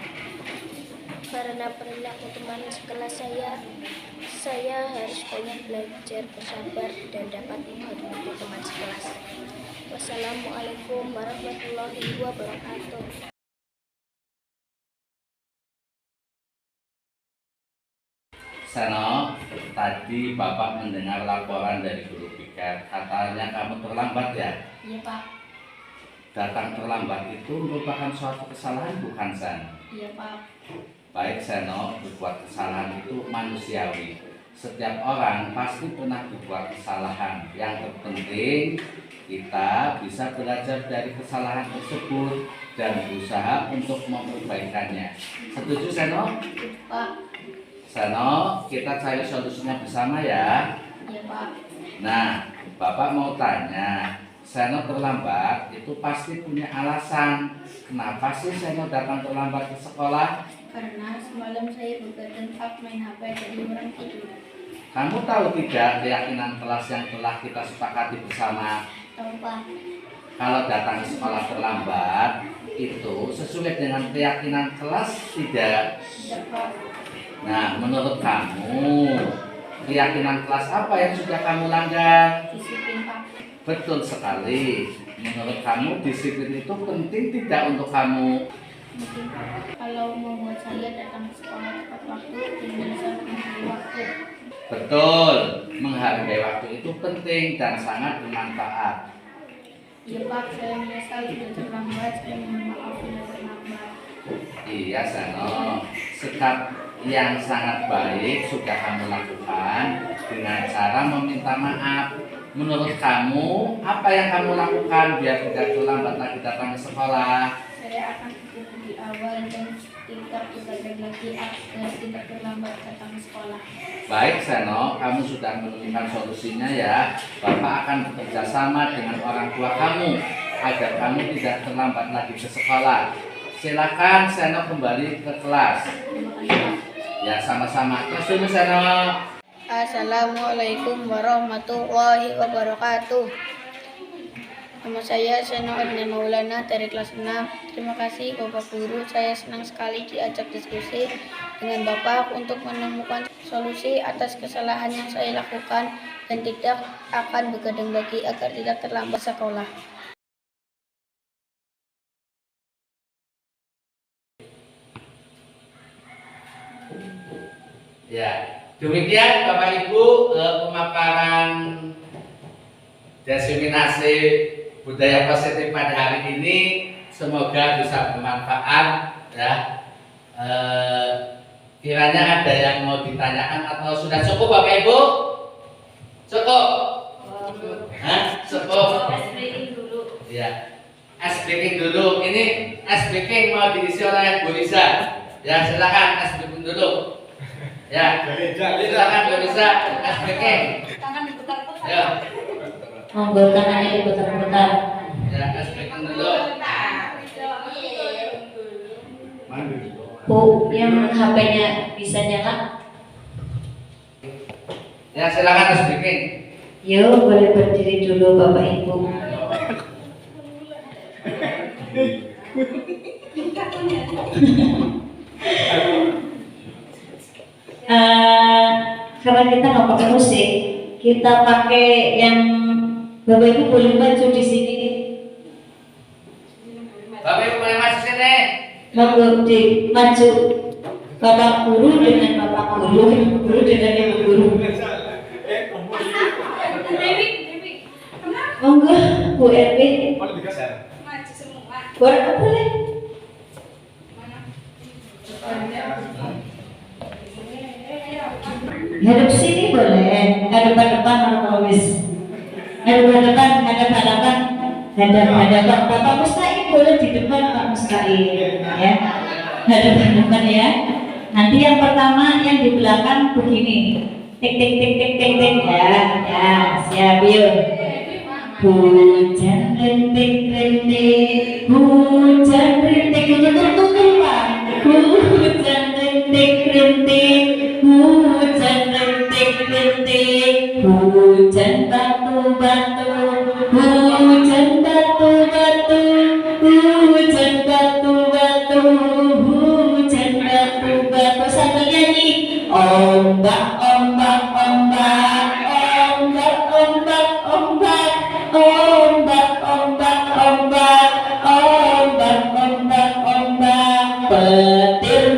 Karena perilaku teman sekelas saya harus banyak belajar bersabar dan dapat menghormati teman sekelas. Wassalamualaikum warahmatullahi wabarakatuh. Seno, tadi Bapak mendengar laporan dari guru piket. Katanya kamu terlambat ya? Iya Pak. Datang terlambat itu merupakan suatu kesalahan bukan, Sen? Iya Pak. Baik, Seno, berbuat kesalahan itu manusiawi. Setiap orang pasti pernah berbuat kesalahan. Yang terpenting kita bisa belajar dari kesalahan tersebut dan berusaha untuk memperbaikannya. Setuju, Seno? Pak. Seno, kita cari solusinya bersama ya. Iya Pak. Nah, Bapak mau tanya, Seno terlambat itu pasti punya alasan. Kenapa sih Seno datang terlambat ke sekolah? Karena semalam saya begadang Pak main HP jadi orang tidur. Kamu tahu tidak keyakinan kelas yang telah kita sepakati bersama? Tahu Pak. Kalau datang ke sekolah terlambat, itu sesuai dengan keyakinan kelas tidak? Tidak Pak. Nah, menurut kamu, keyakinan kelas apa yang sudah kamu langgar? Disiplin Pak. Betul sekali. Menurut kamu, disiplin itu penting tidak untuk kamu? Mungkin kalau membuat saya datang ke sekolah tepat waktu dan bisa menghargai waktu. Betul, menghargai waktu itu penting dan sangat bermanfaat. Iya Pak, saya menyesal sudah terlambat. Saya mohon maaf sudah terlambat. Iya, Seno. Sikap yang sangat baik sudah kamu lakukan dengan cara meminta maaf. menurut kamu apa yang kamu lakukan biar tidak terlambat lagi datang ke sekolah? Saya akan tidur di awal dan tidak begadang lagi agar tidak terlambat datang ke sekolah. Baik Seno, kamu sudah menemukan solusinya ya. Bapak akan bekerja sama dengan orang tua kamu agar kamu tidak terlambat lagi ke sekolah. Silakan Seno kembali ke kelas. Terima kasih, Pak. Ya sama-sama. Kelas dulu Seno. Assalamualaikum warahmatullahi wabarakatuh. Nama saya Seno Adnan Maulana dari kelas 6. Terima kasih Bapak Guru, saya senang sekali diajak diskusi dengan Bapak untuk menemukan solusi atas kesalahan yang saya lakukan dan tidak akan begadang lagi agar tidak terlambat sekolah. Ya, demikian Bapak Ibu pemaparan diseminasi budaya positif pada hari ini. Semoga bisa bermanfaat ya. Kiranya ada yang mau ditanyakan atau sudah cukup Bapak Ibu? Cukup? Hah? Cukup? Ya, ice breaking dulu. Ini ice breaking mau diisi oleh Bu Lisa. Ya silakan ice breaking dulu. Ya, silakan Bu Lisa ice breaking. Ya. Monggo tangannya diputar-putar. Ya, ice breaking dulu. Bu, yang HP-nya bisa nyala? Ya, silakan ice breaking. Yo, boleh berdiri dulu Bapak Ibu. Karena kita nggak pakai musik, kita pakai yang Bapak Ibu boleh maju di sini. Bapak Ibu boleh masuk sini. Monggo di maju. Bapak guru dengan Bapak guru, Ibu guru dengan Ibu guru. Monggo Bu Erwin. Boleh boleh. Hadap sini boleh, hadap depan atau wis. Hadap depan, hadap hadapan, hadap hadapan. Bapak Mustaqim boleh di depan Pak Mustaqim, ya. Hadap hadapan ya. Nanti yang pertama yang di belakang begini, tik tik tik tik tik tik ya, ya siap yuk. Hujan rintik rintik, hujan rintik, tutup Pak. Hujan rintik rintik, hujan rintik rintik, hujan batu batu, hujan batu batu, hujan batu batu, hujan batu batu. Sambil nyanyi. Ombak ombak ombak, ombak ombak ombak, ombak ombak ombak, ombak ombak ombak. Petir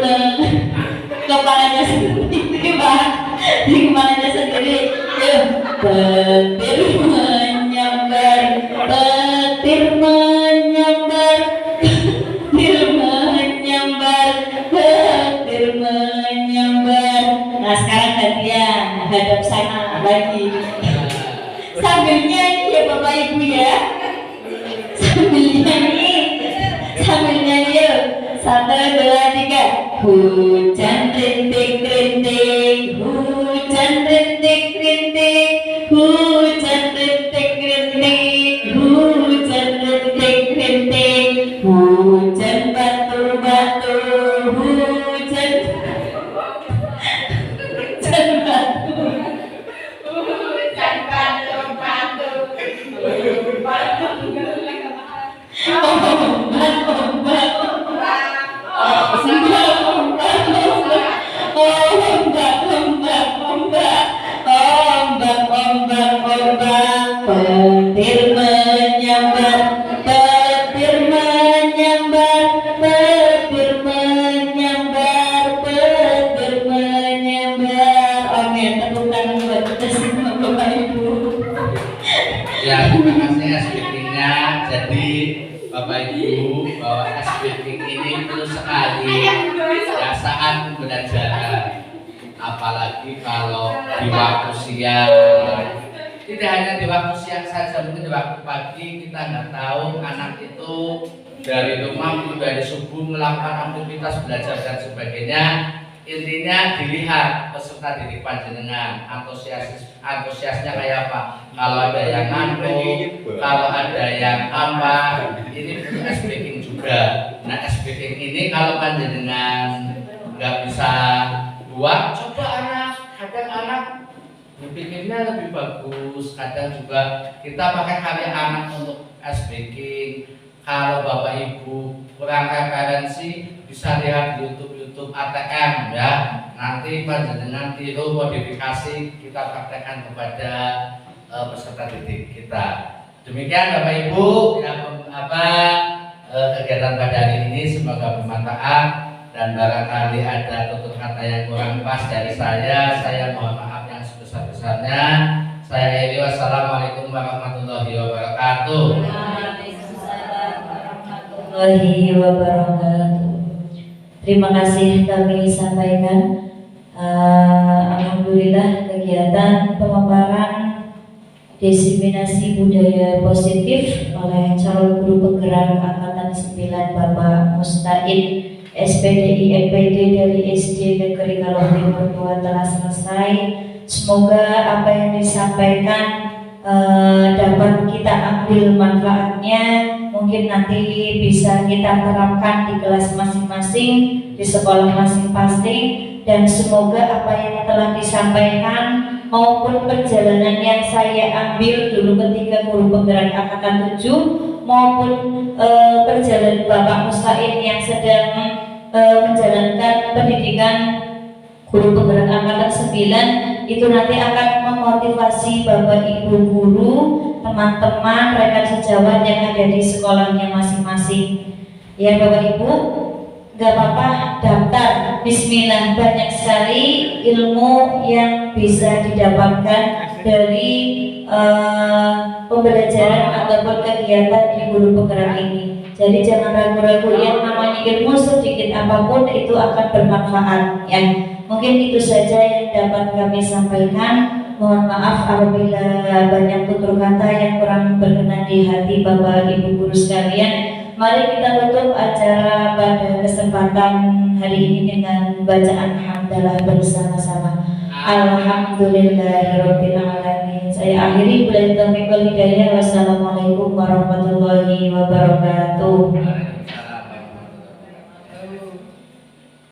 kepalanya sendiri Pak, di kepalanya sendiri. Yuk, petir menyambar, petir menyambar, petir menyambar, petir menyambar. Nah sekarang gantian hadap sana lagi. Sambil nyanyi ya Bapak Ibu ya. Sambil nyanyi, sambil nyanyi yuk. 1, 2, 3. Hujan rintik rintik, hujan rintik rintik, hujan rintik rintik, hujan rintik rintik, hujan batu batu, hujan batu, hujan batu batu, ombak ombak petir menyambar, petir menyambar, petir menyambar, petir menyambar. Oke, tepuk tangan buat kita semua Bapak Ibu. Ya, terima kasih speakingnya. Jadi Bapak Ibu bahwa speaking ini perlu sekali ya saat pembelajaran, apalagi kalau di waktu siang Tidak hanya di waktu siang saja, mungkin di waktu pagi kita nggak tahu anak itu dari rumah dari subuh melakukan aktivitas belajar dan sebagainya. Intinya dilihat peserta didik panjenengan antusiasnya kayak apa. Kalau ada yang ngantuk, kalau ada yang apa, ini butuh speaking juga. Nah, speaking ini kalau panjenengan nggak bisa buat, coba kadang anak berpikirnya lebih bagus. Kadang juga kita pakai karya anak untuk speaking. Kalau Bapak Ibu kurang referensi, bisa lihat di YouTube ATM ya. Nanti panjenengan tiru modifikasi kita praktekkan kepada peserta didik kita. Demikian Bapak Ibu ya, kegiatan pada hari ini semoga bermanfaat, dan barangkali ada tutur kata yang kurang pas dari saya mohon maaf yang sebesar-besarnya. Saya Eli, wassalamualaikum warahmatullahi wabarakatuh. Warahmatullahi wabarakatuh. Terima kasih kami sampaikan. Alhamdulillah kegiatan pemaparan diseminasi budaya positif oleh calon guru penggerak angkatan 9 Bapak Mustain SPDI MPD dari SD Negeri Kalau Timur 2 telah selesai. Semoga apa yang disampaikan dapat kita ambil manfaatnya, mungkin nanti bisa kita terapkan di kelas masing-masing, di sekolah masing-masing, dan semoga apa yang telah disampaikan maupun perjalanan yang saya ambil dulu ketika guru penggerak angkatan 7 maupun perjalanan Bapak Mustain yang sedang menjalankan pendidikan guru penggerak angkatan 9 itu nanti akan memotivasi Bapak Ibu guru, teman-teman, rekan sejawat yang ada di sekolahnya masing-masing. Ya Bapak Ibu, gak apa-apa daftar. Bismillah, banyak sekali ilmu yang bisa didapatkan dari pembelajaran ataupun kegiatan di guru penggerak ini. Jadi jangan ragu-ragu, yang namanya ilmu sedikit apapun itu akan bermanfaat ya. Mungkin itu saja yang dapat kami sampaikan. Mohon maaf apabila banyak tutur kata yang kurang berkenan di hati Bapak Ibu guru sekalian. Mari kita tutup acara pada kesempatan hari ini dengan bacaan hamdalah bersama-sama. Alhamdulillahirabbil alamin. Saya akhiri, billahi taufiq wal hidayah. Wassalamualaikum warahmatullahi wabarakatuh.